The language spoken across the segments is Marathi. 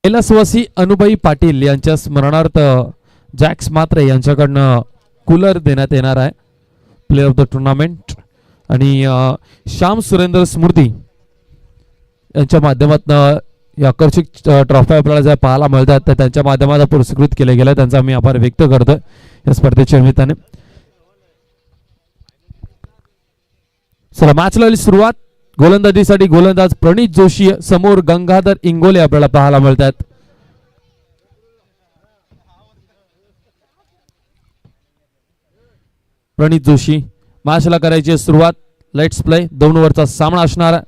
कैलासवासी अनुबाई पाटील यांच्या स्मरणार्थ जॅक्स म्हात्रे यांच्याकडनं कूलर देण्यात येणार आहे प्लेयर ऑफ द टुर्नामेंट. आणि श्याम सुरेंद्र स्मृती यांच्या माध्यमातून या आकर्षक ट्रॉफी आपल्याला ज्या पाहायला मिळतात त्या त्यांच्या माध्यमातून पुरस्कृत केले गेले, त्यांचा मी आभार व्यक्त करतोय या स्पर्धेच्या निमित्ताने. चला मॅचला सुरुवात. गोलंदाजीसाठी गोलंदाज प्रणित जोशी समोर गंगाधर इंगोले आपल्याला पाहायला मिळतात. प्रणित जोशी मॅचला करायची सुरुवात. Let's play. 2 ओव्हरचा सामना असणार.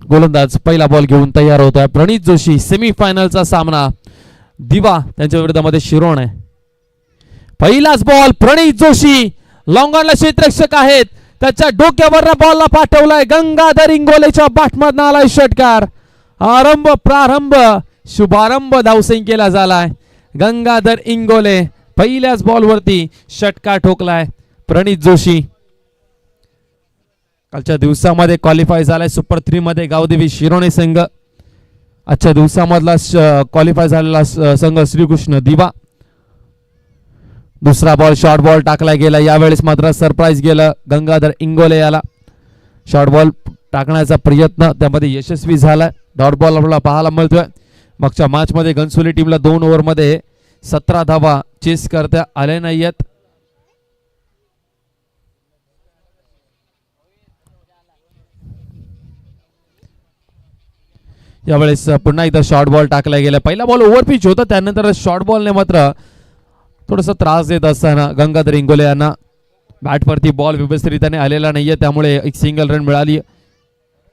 गोलंदाज पहिला बॉल घेऊन तयार होतोय. प्रणित जोशी. सेमीफायनलचा सामना दिवा त्यांच्या विरोधामध्ये शिरोण आहे. पहिलाच बॉल प्रणित जोशी लॉंगॉनला क्षेत्ररक्षक आहेत त्याच्या डोक्यावर बॉलला पाठवलाय. गंगाधर इंगोलेच्या बॅटमधून आलाय षटकार. प्रारंभ शुभारंभ धावसंख्येला झालाय. गंगाधर इंगोले पहिल्याच बॉलवरती षटकार ठोकलाय. प्रणित जोशी कालच्या दिवसामध्ये क्वालिफाय झालाय सुपर 3 मध्ये गावदेवी शिरोणे संघ. आजच्या दिवसामधला क्वालिफाय झालेला संघ श्रीकृष्ण दिवा. दुसरा बॉल शॉर्ट बॉल टाकला गेला. यावेळेस मात्र सरप्राईज गेलं गंगाधर इंगोले याला. शॉर्ट बॉल टाकण्याचा प्रयत्न त्यामध्ये यशस्वी झालाय. डॉट बॉल आपल्याला पाहायला मिळतोय. मागच्या मॅच मध्ये घनसोली टीमला 2 ओव्हर मध्ये 17 धावा चेस करता आले नाहीयेत. यावेळेस पुन्हा एकदा शॉर्ट बॉल टाकला गेला. पहिला बॉल ओव्हरपिच होता त्यानंतर शॉर्ट बॉलने मात्र थोडासा त्रास देत असताना गंगाधर इंगोले यांना बॅटवरती बॉल व्यवस्थितरित्याने आलेला नाहीये त्यामुळे एक सिंगल रन मिळाली.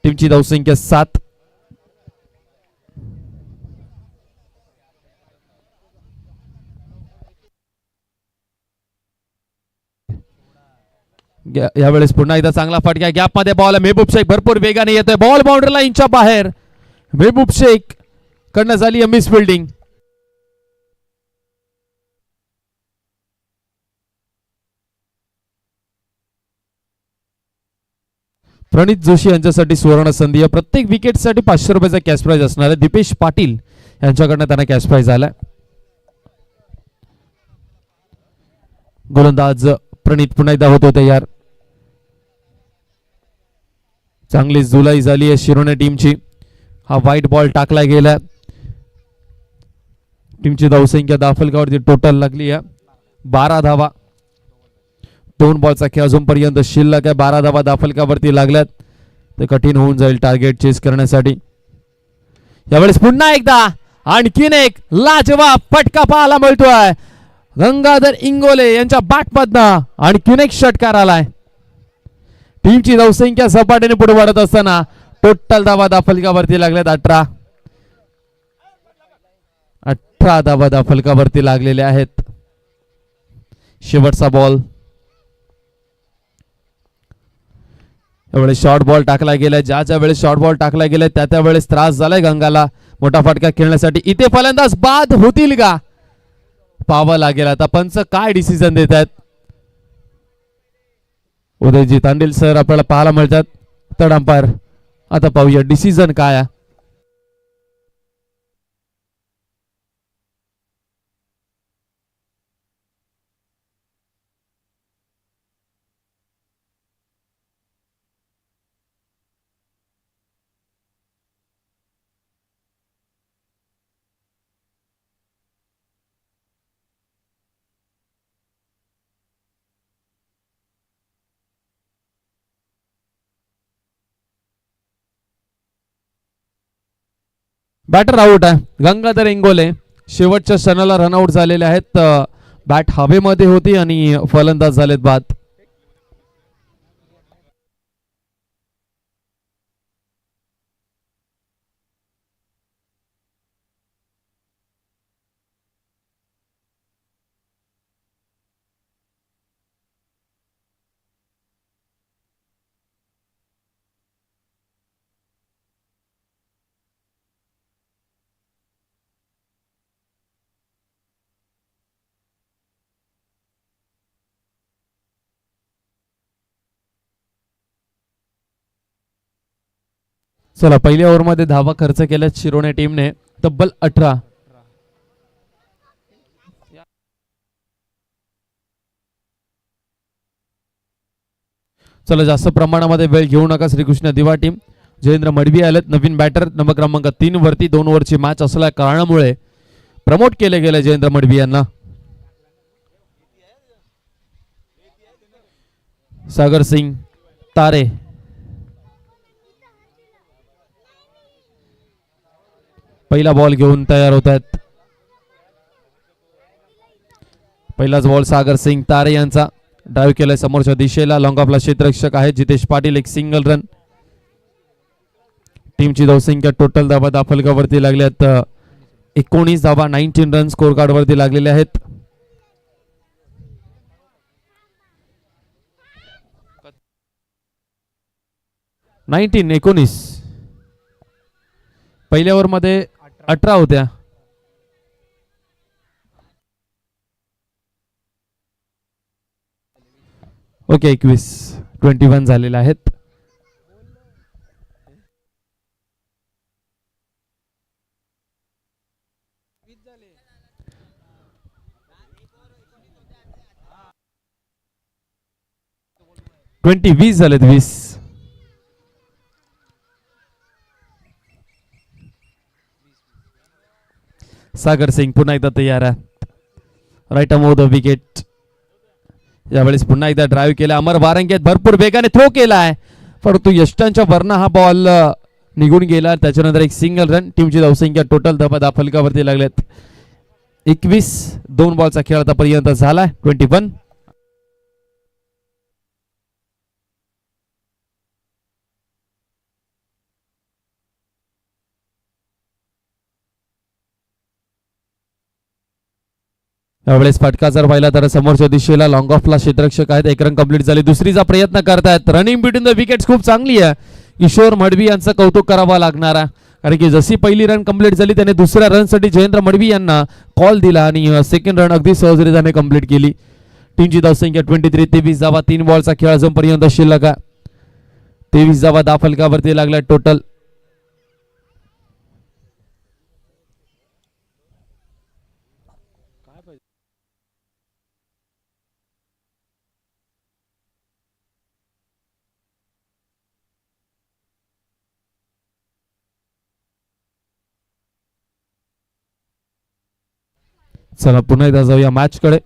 टीमची धावसंख्या 7. यावेळेस पुन्हा एकदा चांगला फटका. गॅप मध्ये बॉल. मेहबूब शेख भरपूर वेगाने येतोय. बॉल बाउंड्री लाईनच्या बाहेर. मेहबूब शेख कडनं झाली मिस फिल्डिंग. प्रणित जोशी यांच्यासाठी सुवर्ण संधी. प्रत्येक विकेटसाठी 500 रुपयाचा कॅश प्राइज असणार आहे. दीपेश पाटील यांच्याकडनं त्यांना कॅश प्राइज आलाय. गोलंदाज प्रणित पुन्हा एकदा होतो तयार. चांगली जुलाई झाली आहे शिरोणे टीमची. हा व्हाईट बॉल टाकला गेला. टीमची धावसंख्या दाफलकावरती टोटल लागली आहे 12 धावा. 2 बॉलचा खेळ अजूनपर्यंत शिल्लक आहे. 12 धावा दाफलकावरती लागल्यात. ते कठीण होऊन जाईल टार्गेट चेस करण्यासाठी. यावेळेस पुन्हा एकदा आणखीन एक लाजवाब फटका पाहायला मिळतोय. गंगाधर इंगोले यांच्या बॅटमधनं आणखीन एक षटकार आलाय. टीमची धावसंख्या झपाट्याने पुढे वाढत असताना टोटल धावा दाफलकावरती लागल्यात 18 धावा दाफलकावरती लागलेले आहेत. शेवटचा बॉल. यावेळेस शॉर्ट बॉल टाकला गेलाय. ज्या वेळेस शॉर्ट बॉल टाकला गेलाय त्या वेळेस त्रास झालाय गंगाला मोठा फटका खेळण्यासाठी. इथे फलंदाज बाद होतील का पाहावं लागेल. आता पंच काय डिसिजन देत आहेत. उदयजी तांडील सर आपल्याला पाहायला मिळतात. Third umpire. आता पाहूया डिसिजन काय आहे. बॅटर आउट आहे. गंगाधर इंगोले शेवटच्या क्षणाला रनआउट झालेले आहेत. बॅट हवेमध्ये होती आणि फलंदाज झालेत बाद. चला पहिल्या ओव्हरमध्ये धावा खर्च केल्यात शिरोणे टीमने तब्बल 18. चला जास्त प्रमाणामध्ये वेळ घेऊ नका श्रीकृष्ण दिवा टीम. जयेंद्र मडवी आलेत नवीन बॅटर नंबर क्रमांक 3 वरती. 2 ओव्हरची मॅच असल्या कारणामुळे प्रमोट केले गेले जयेंद्र मडवी यांना. सागर सिंग तारे पहिला बॉल घेऊन तयार होत आहेत. पहिलाच बॉल सागर सिंग तारे यांचा. ड्राईव्ह केलाय समोरच्या दिशेला. लॉंग ऑफला क्षेत्ररक्षक आहेत जितेश पाटील. एक सिंगल रन. टीमची धावसंख्या टोटल धावा दाफलकावरती लागल्यात 19 धावा. 19 रन स्कोर कार्ड वरती लागलेले आहेत. एकोणीस पहिल्या ओव्हर मध्ये 18 होत्या. ओके 21 झालेले आहेत. वीस झालेत 20. सागर सिंग पुन्हा एकदा तयार आहे. राईट अमोव द विकेट. यावेळेस पुन्हा एकदा ड्राईव्ह केला. अमर वारंगेत भरपूर वेगाने थ्रो केलाय परंतु यष्टांच्या वरनं हा बॉल निघून गेला. त्याच्यानंतर एक सिंगल रन. टीमची धावसंख्या टोटल धावा दाफलकावरती लागल्यात 21. 2 बॉलचा खेळ आतापर्यंत झालाय 21. यावेळेस फटका जर पाहिला तर समोरच्या दिशेला लॉंग ऑफला क्षेत्ररक्षक आहेत. 1 रन कंप्लीट झाले. दुसरीचा प्रयत्न करतायत. रनिंग बिटवीन द विकेट्स खूप चांगली आहे. किशोर मडवी यांचं कौतुक करावं लागणार आहे कारण की जशी पहिली रन कंप्लीट झाली त्याने दुसऱ्या रनसाठी जयेंद्र मडवी यांना कॉल दिला आणि सेकंड रन अगदी सहजरित्याने कंप्लीट केली. टीमची धावसंख्या 23. 23 धावा. 3 बॉलचा खेळ अजूनपर्यंत शिल्लक आहे. 23 धावा दाफलकावरती लागल्या टोटल. चला पुन्हा एकदा जाऊया मॅच कडे.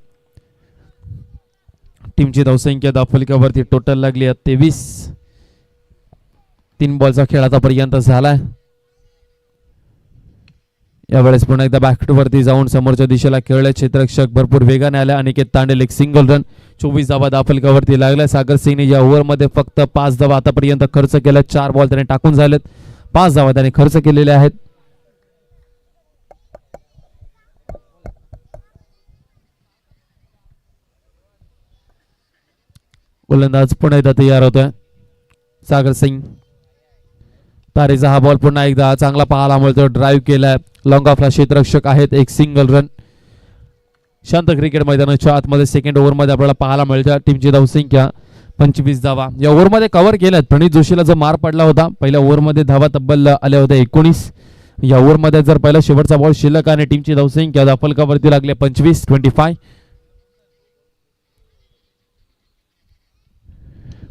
टीमची धावसंख्या दाफलकावरती टोटल लागली आहे 23. 3 बॉलचा खेळ आतापर्यंत झालाय. यावेळेस पुन्हा एकदा बॅक वरती जाऊन समोरच्या दिशेला खेळले क्षेत्ररक्षक भरपूर वेगाने आले. अनिकेत तांडेल एक सिंगल रन. 24 धावा दाफलकावरती लागल्या. सागर सिंगने या ओव्हर मध्ये फक्त 5 धावा आतापर्यंत खर्च केल्या. 4 बॉल त्याने टाकून झालेत. 5 धावा त्याने खर्च केलेल्या आहेत. गोलंदाज पुन्हा एकदा तयार होतोय. सागर सिंग तारेचा हा बॉल पुन्हा एकदा चांगला पाहायला मिळतो. ड्राईव्ह केलाय. लॉंग ऑफला क्षेत्ररक्षक आहेत. एक सिंगल रन. शांत क्रिकेट मैदानाच्या आतमध्ये सेकंड ओव्हर मध्ये आपल्याला पाहायला मिळतं. टीमची धावसंख्या 25 धावा. या ओव्हर मध्ये कव्हर केल्यात. प्रणित जोशीला जो मार पडला होता पहिल्या ओव्हर मध्ये धावा तब्बल आल्या होत्या 19. या ओव्हर मध्ये जर पहिला शेवटचा बॉल शिल्लक आणि टीमची धावसंख्या दाफलकावरती लागली 25.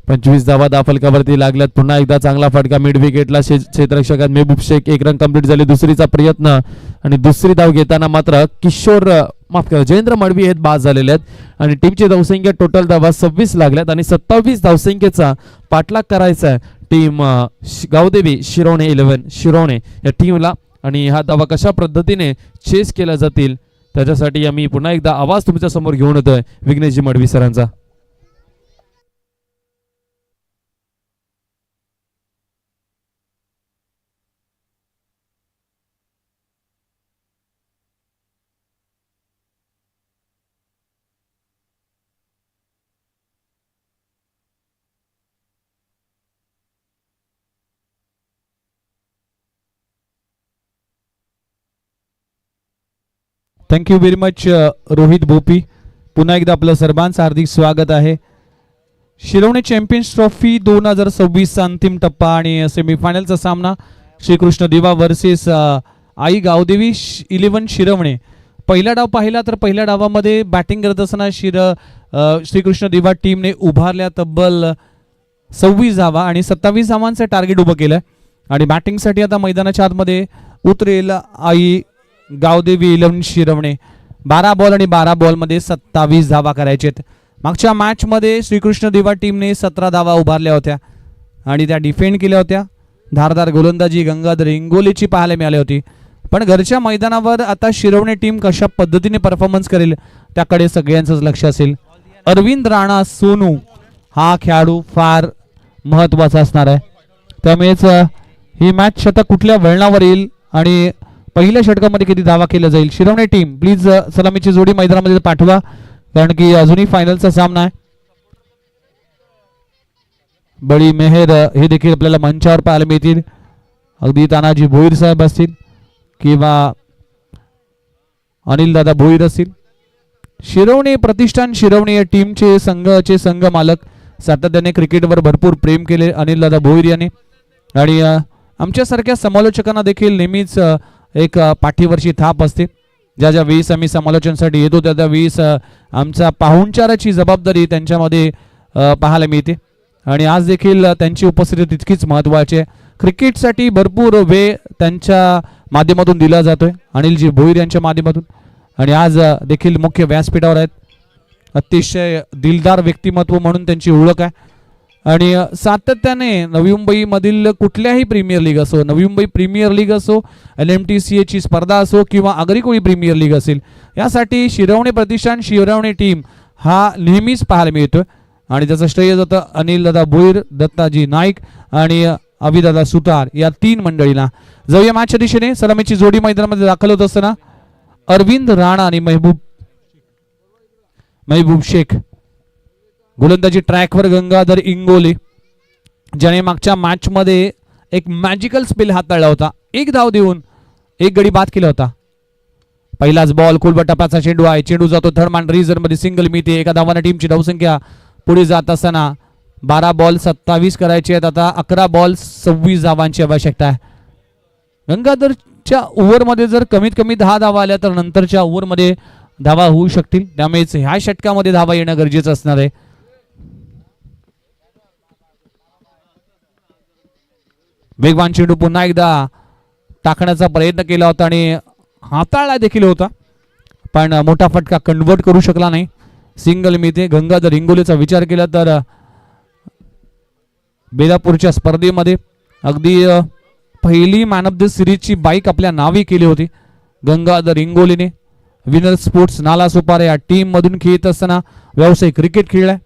25 धावा दाफलकावरती लागल्यात. पुन्हा एकदा चांगला फटका मिड विकेटला क्षेत्ररक्षकात मेहबूब शेख. 1 रन कंप्लीट झाली. दुसरीचा प्रयत्न आणि दुसरी धाव घेताना मात्र किशोर माफ करा जयेंद्र मडवी हे बाद झालेले आहेत आणि टीमची धावसंख्या टोटल धावा 26 लागल्यात आणि 27 धावसंख्येचा पाठलाग करायचा आहे टीम गावदेवी शिरोणे 11 शिरोणे या टीमला. आणि हा धावा कशा पद्धतीने चेस केल्या जातील त्याच्यासाठी आम्ही पुन्हा एकदा आवाज तुमच्या समोर घेऊन येतोय विघ्नेशजी मडवी सरांचा. Thank you very much Rohit Bhopi. पुन्हा एकदा आपलं सर्वांचं हार्दिक स्वागत आहे. शिरवणे चॅम्पियन्स ट्रॉफी 2026 चा अंतिम टप्पा आणि सेमीफायनलचा सामना श्रीकृष्ण दिवा वर्सेस आई गावदेवी 11 शिरवणे. पहिला डाव पाहिला तर पहिल्या डावामध्ये बॅटिंग करत असताना श्रीकृष्ण दिवा टीमने उभारल्या तब्बल 26 धावा आणि 27 धावांचं टार्गेट उभं केलं आणि बॅटिंगसाठी आता मैदानाच्या आतमध्ये उतरेल आई गावदेवी 11 शिरवणे. 12 बॉल आणि 12 बॉलमध्ये 27 धावा करायचेत. मागच्या मॅचमध्ये श्रीकृष्ण दिवा टीमने 17 धावा उभारल्या होत्या आणि त्या डिफेंड केल्या होत्या. धारदार गोलंदाजी गंगाधर इंगोलीची पाहायला मिळाली होती. पण घरच्या मैदानावर आता शिरवणे टीम कशा पद्धतीने परफॉर्मन्स करेल त्याकडे सगळ्यांचंच लक्ष असेल. अरविंद राणा सोनू हा खेळाडू फार महत्त्वाचा असणार आहे. त्यामुळेच ही मॅच आता कुठल्या वळणावर येईल आणि पहिल्या षटकामध्ये किती धावा केल्या जाईल. शिरवणे टीम प्लीज सलामीची जोडी मैदानामध्ये पाठवा कारण की अजूनही फायनलचा सामना आहे. बडी मेहर हे देखील आपल्याला मंचावर पाहायला मिळतील. अगदी तानाजी भोईर साहेब असतील किंवा अनिल दादा भोईर असतील. शिरवणे प्रतिष्ठान शिरवणे या टीमचे संघ मालक सातत्याने क्रिकेटवर भरपूर प्रेम केले अनिल दादा भोईर यांनी आणि आमच्यासारख्या समालोचकांना देखील नेहमीच एक पाठीवरची थाप असते. ज्या ज्या वेळेस आम्ही समालोचनासाठी येतो त्या वेळेस आमचा पाहुणचाराची जबाबदारी त्यांच्यामध्ये पाहायला मिळते आणि आज देखील त्यांची उपस्थिती तितकीच महत्त्वाची आहे. क्रिकेटसाठी भरपूर वेळ त्यांच्या माध्यमातून दिला जातोय अनिलजी भोईर यांच्या माध्यमातून आणि आज देखील मुख्य व्यासपीठावर आहेत. अतिशय दिलदार व्यक्तिमत्व म्हणून त्यांची ओळख आहे आणि सातत्याने नवी मुंबईमधील कुठल्याही प्रीमियर लीग असो, नवी मुंबई प्रीमियर लीग असो, LMTCA ची स्पर्धा असो किंवा आगरी कोळी प्रीमियर लीग असेल यासाठी शिरवणे प्रतिष्ठान शिरवणे टीम हा नेहमीच पाहायला मिळतोय आणि त्याचं श्रेय जातं अनिल दादा भोईर, दत्ताजी नाईक आणि अभिदादा सुतार या 3 मंडळींना. जाऊया मॅचच्या दिशेने. सलामीची जोडी मैदानामध्ये दाखल होत असताना अरविंद राणा आणि महबूब शेख. गोलंदाजी ट्रॅकवर गंगाधर इंगोले ज्याने मागच्या मॅचमध्ये एक मॅजिकल स्पेल हाताळला होता. 1 धाव देऊन 1 गडी बाद केला होता. पहिलाच बॉल कुलबटापाचा चेंडू आहे. चेंडू जातो थर्ड मॅन रिझर्व मध्ये सिंगल मिळते. एका धावाने टीमची धावसंख्या पुढे जात असताना 12 बॉल 27 करायचे आहेत. आता 11 बॉल 26 धावांची आवश्यकता आहे. गंगाधरच्या ओव्हरमध्ये जर कमीत कमी 10 धावा आल्या तर नंतरच्या ओव्हरमध्ये धावा होऊ शकतील. त्यामुळेच ह्या षटकामध्ये धावा येणं गरजेचं असणार आहे. वेगवान चेंडू पुन्हा एकदा टाकण्याचा प्रयत्न केला होता आणि हाताळला देखील होता पण मोठा फटका कन्वर्ट करू शकला नाही. सिंगल मिळते. गंगाधर इंगोलेचा विचार केला तर बेलापूरच्या स्पर्धेमध्ये अगदी पहिली मॅन ऑफ द सिरीजची बाईक आपल्या नावी केली होती गंगाधर इंगोलेने. विनर स्पोर्ट्स नालासोपारा या टीम मधून खेळत असताना व्यावसायिक क्रिकेट खेळलाय.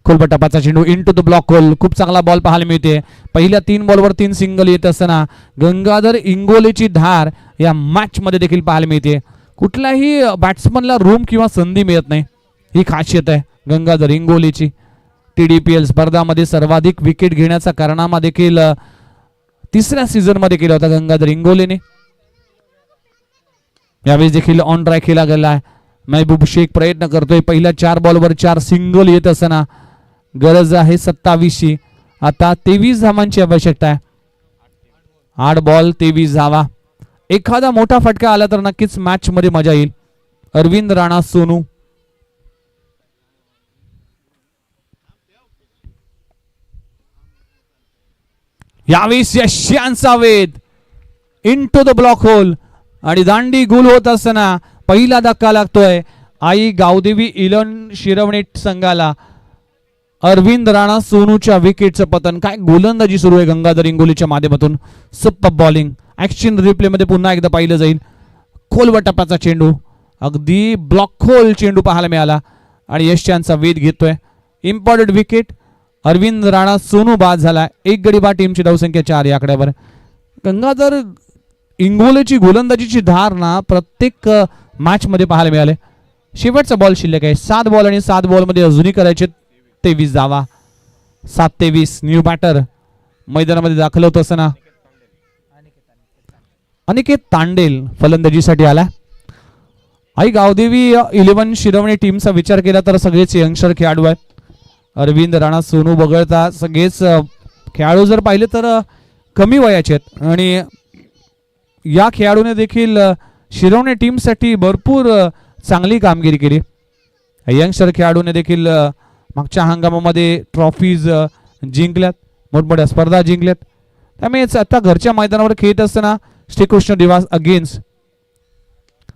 खोलबटापाचा चेंडू इनटू द ब्लॉक होल. खूप चांगला बॉल पाहायला मिळते. पहिल्या 3 बॉलवर 3 सिंगल येत असताना गंगाधर इंगोलेची धार या मॅच मध्ये देखील पाहायला मिळते. कुठल्याही बॅट्समनला रूम किंवा संधी मिळत नाही ही खासियत आहे गंगाधर इंगोलेची. TDPL स्पर्धामध्ये सर्वाधिक विकेट घेण्याचा कारनामा देखील 3ऱ्या सीझन मध्ये केला होता गंगाधर इंगोलेने. यावेळेस देखील ऑन ट्राय केला गेला आहे. महबूब शेख प्रयत्न करतोय. पहिल्या 4 बॉलवर 4 सिंगल येत असताना गरज आहे 27ची. आता 23 धावांची आवश्यकता आहे. 8 बॉल 23 धावा. एखादा मोठा फटका आला तर नक्कीच मॅच मध्ये मजा येईल. अरविंद राणा सोनू यावेळेस यशांचा वेध इनटू द ब्लॉक होल आणि दांडी गुल होत असताना पहिला धक्का लागतोय आई गावदेवी 11 शिरवणे संघाला. अरविंद राणा सोनूच्या विकेटचं पतन. काय गोलंदाजी सुरू आहे गंगाधर इंगोलीच्या माध्यमातून. Super bowling. ऍक्शन रिप्ले मध्ये पुन्हा एकदा पाहिलं जाईल. खोलवटापाचा चेंडू अगदी ब्लॉक होल चेंडू पाहायला मिळाला आणि यशांचा वेध घेतोय. Important wicket. अरविंद राणा सोनू बाद झाला. 1 गडी बाद. टीमची धावसंख्या 4 या आकड्यावर. गंगाधर इंगोलेची गोलंदाजीची धार ना प्रत्येक मॅच मध्ये पाहायला मिळाले. शेवटचा बॉल शिल्लक आहे. 7 बॉल आणि 7 बॉल मध्ये अजूनही करायचे 23 धावा. 7-23. न्यू बॅटर मैदानामध्ये दाखल होत असताना अनिकेत तांडेल फलंदाजीसाठी आला. आई गावदेवी 11 शिरवणे टीमचा विचार केला तर सगळेच यंगस्टर खेळाडू आहेत. अरविंद राणा, सोनू वगळता सगळेच खेळाडू जर पाहिले तर कमी वयाचे आहेत आणि या खेळाडूने देखील शिरवणे टीमसाठी भरपूर चांगली कामगिरी केली. यंगस्टर खेळाडूने देखील मागच्या हंगामामध्ये ट्रॉफीज जिंकल्यात, मोठमोठ्या स्पर्धा जिंकल्यात. त्यामुळे आता घरच्या मैदानावर खेळत असताना श्रीकृष्ण दिवास अगेन्स्ट.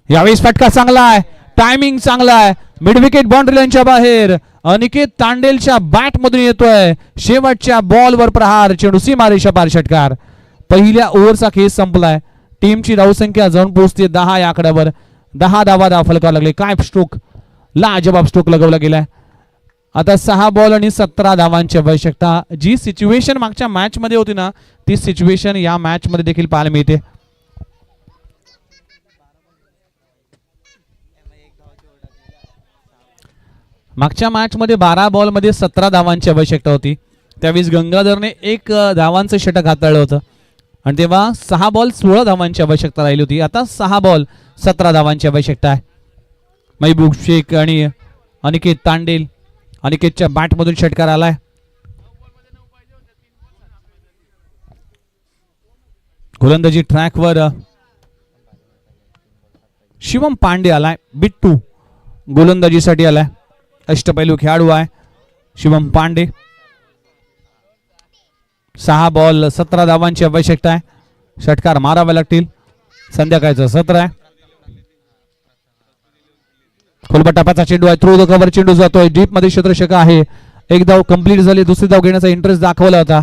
यावेळेस फटका चांगला आहे, टायमिंग चांगला आहे, मिड विकेट बाउंड्री लाईनच्या बाहेर. अनिकेत तांडेलच्या बॅट मधून येतोय शेवटच्या बॉलवर प्रहार, चेंडू सीमारेषा पार षटकार. पहिल्या ओव्हरचा खेळ संपलाय. टीमची धावसंख्या जाऊन पोहोचते 10 या आकड्यावर. 10 धावा फलकावर लागले. काय स्ट्रोक, लाजवाब स्ट्रोक लगवला गेलाय. आता 6 बॉल आणि 17 धावांची आवश्यकता. जी सिच्युएशन मागच्या मॅच मध्ये होती ना, ती सिच्युएशन या मॅच मध्ये देखील पाहायला मिळते. मागच्या मॅच मध्ये 12 बॉल मध्ये 17 धावांची आवश्यकता होती. त्यावेळेस गंगाधरने 1 धावांचं षटक हाताळलं होतं आणि तेव्हा 6 बॉल 16 धावांची आवश्यकता राहिली होती. आता 6 बॉल 17 धावांची आवश्यकता आहे. महबूब शेख आणि अनिकेत तांडेल. अनिकेतच्या बॅटमधून षटकार आलाय. गोलंदाजी ट्रॅकवर शिवम पांडे आलाय. बिट्टू गोलंदाजीसाठी आलाय. अष्टपैलू खेळाडू आहे शिवम पांडे. 6 बॉल 17 धावांची आवश्यकता आहे. षटकार मारावे लागतील. संध्याकाळचं सत्र आहे. खोलबटापाचा चेंडू आहे. थ्रू द कव्हर चेंडू जातोय. डीप मध्ये क्षेत्ररक्षक आहे. एक धाव कंप्लीट झाली. दुसरी धाव घेण्याचा इंटरेस्ट दाखवला होता.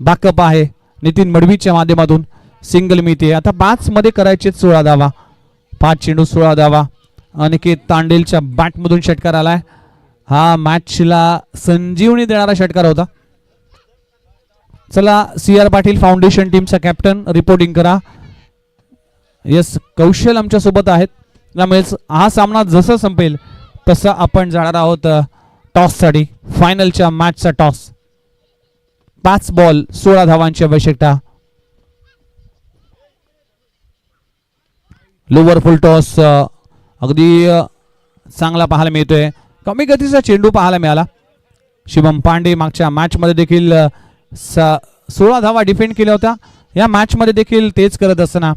बॅकअप आहे नितीन मडवीच्या माध्यमातून. सिंगल मिळते. आता 5 मध्ये करायचे 16 धावा. 5 चेंडू 16 धावा. अनिकेत तांडेलच्या बॅट मधून षटकार आलाय. हा मॅचला संजीवनी देणारा षटकार होता. चला CR पाटील फाउंडेशन टीमचा कॅप्टन रिपोर्टिंग करा. यस, कौशल आमच्या सोबत आहेत. त्यामुळेच हा सामना जसं संपेल तसं आपण जाणार आहोत टॉस साठी. फायनलच्या मॅचचा टॉस. 5 बॉल 16 धावांची आवश्यकता. लोअर फुल टॉस अगदी चांगला पाहायला मिळतोय. कमी गतीचा चेंडू पाहायला मिळाला. शिवम पांडे मागच्या मॅच मध्ये देखील 16 धावा डिफेंड केल्या होत्या. या मॅच मध्ये देखील तेच करत असताना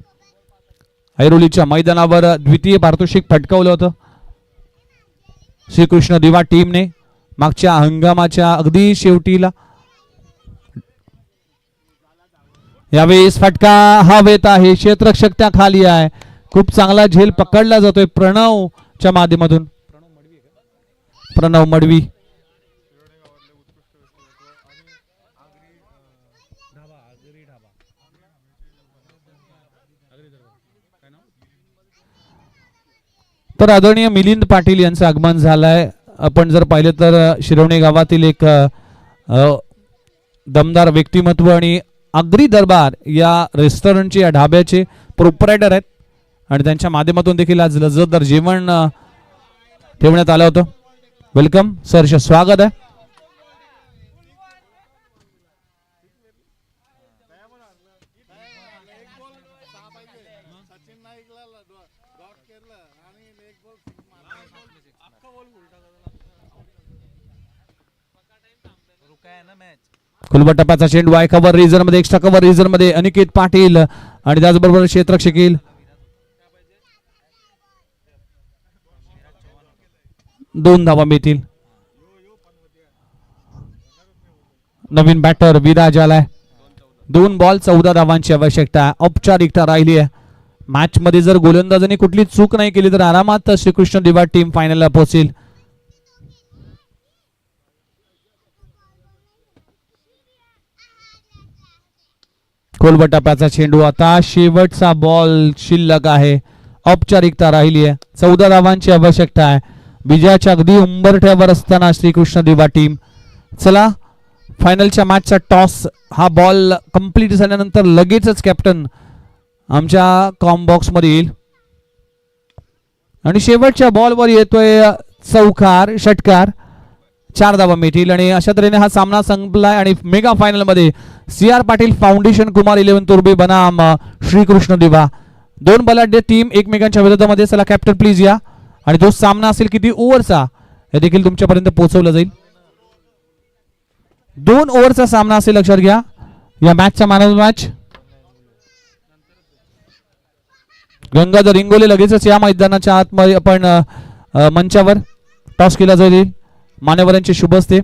ऐरोलीच्या मैदानावर द्वितीय पारितोषिक पटकावलं होतं श्रीकृष्ण दिवा टीमने मागच्या हंगामाच्या अगदी शेवटीला. यावेळेस फटका हवेत आहे. क्षेत्ररक्षक त्या खाली आहे. खूप चांगला झेल पकडला जातोय प्रणवच्या माध्यमातून. प्रणव मडवी. तर आदरणीय मिलिंद पाटील यांचं आगमन झालंय. आपण जर पाहिलं तर शिरवणे गावातील एक दमदार व्यक्तिमत्व आणि आगरी दरबार या रेस्टॉरंटचे या ढाब्याचे प्रोप्रायटर आहेत आणि त्यांच्या माध्यमातून देखील आज लज्जतदार जेवण ठेवण्यात आलं होतं. वेलकम सर, स्वागत आहे. कुलबटप्पाचा चेंडू आहे. कव्हर रिझन मध्ये, एक्स्ट्रा कव्हर रिझन मध्ये अनिकेत पाटील आणि त्याचबरोबर क्षेत्ररक्षक येईल. 2 धावा मिळतील. नवीन बॅटर विराज आलाय. 2 बॉल 14 धावांची आवश्यकता. औपचारिकता राहिली आहे. मॅच मध्ये जर गोलंदाजाने कुठली चूक नाही केली तर आरामात श्रीकृष्ण दिवा टीम फायनलला पोहोचेल. कोलबटाप्याचा चेंडू. आता शेवटचा बॉल शिल्लक आहे. औपचारिकता राहिली आहे. 14 धावांची आवश्यकता आहे. विजयाच्या अगदी उंबरठ्यावर असताना श्रीकृष्ण दिवा टीम. चला फायनलच्या मॅचचा टॉस. हा बॉल कंप्लीट झाल्यानंतर लगेचच कॅप्टन आमच्या कॉम बॉक्स मध्ये येईल आणि शेवटच्या बॉलवर येतोय चौकार, षटकार. 4 धावा मिळतील आणि अशा तऱ्हेने हा सामना संपलाय. आणि मेगा फायनल मध्ये CR पाटील फाउंडेशन, कुमार 11 तुर्बे बनाम श्रीकृष्ण दिवा, 2 बलाढ्य टीम एकमेकांच्या विरोधामध्ये. चला कॅप्टन प्लीज या. आणि तो सामना असेल किती ओव्हरचा हे देखील तुमच्यापर्यंत पोहोचवलं जाईल. 2 ओव्हरचा सामना असेल, लक्षात घ्या. या मॅचचा man of the match Gangadhar Ingole. लगेचच या मैदानाच्या आतमध्ये आपण मंचावर टॉस केला जाईल. मान्यवरांचे शुभ असते.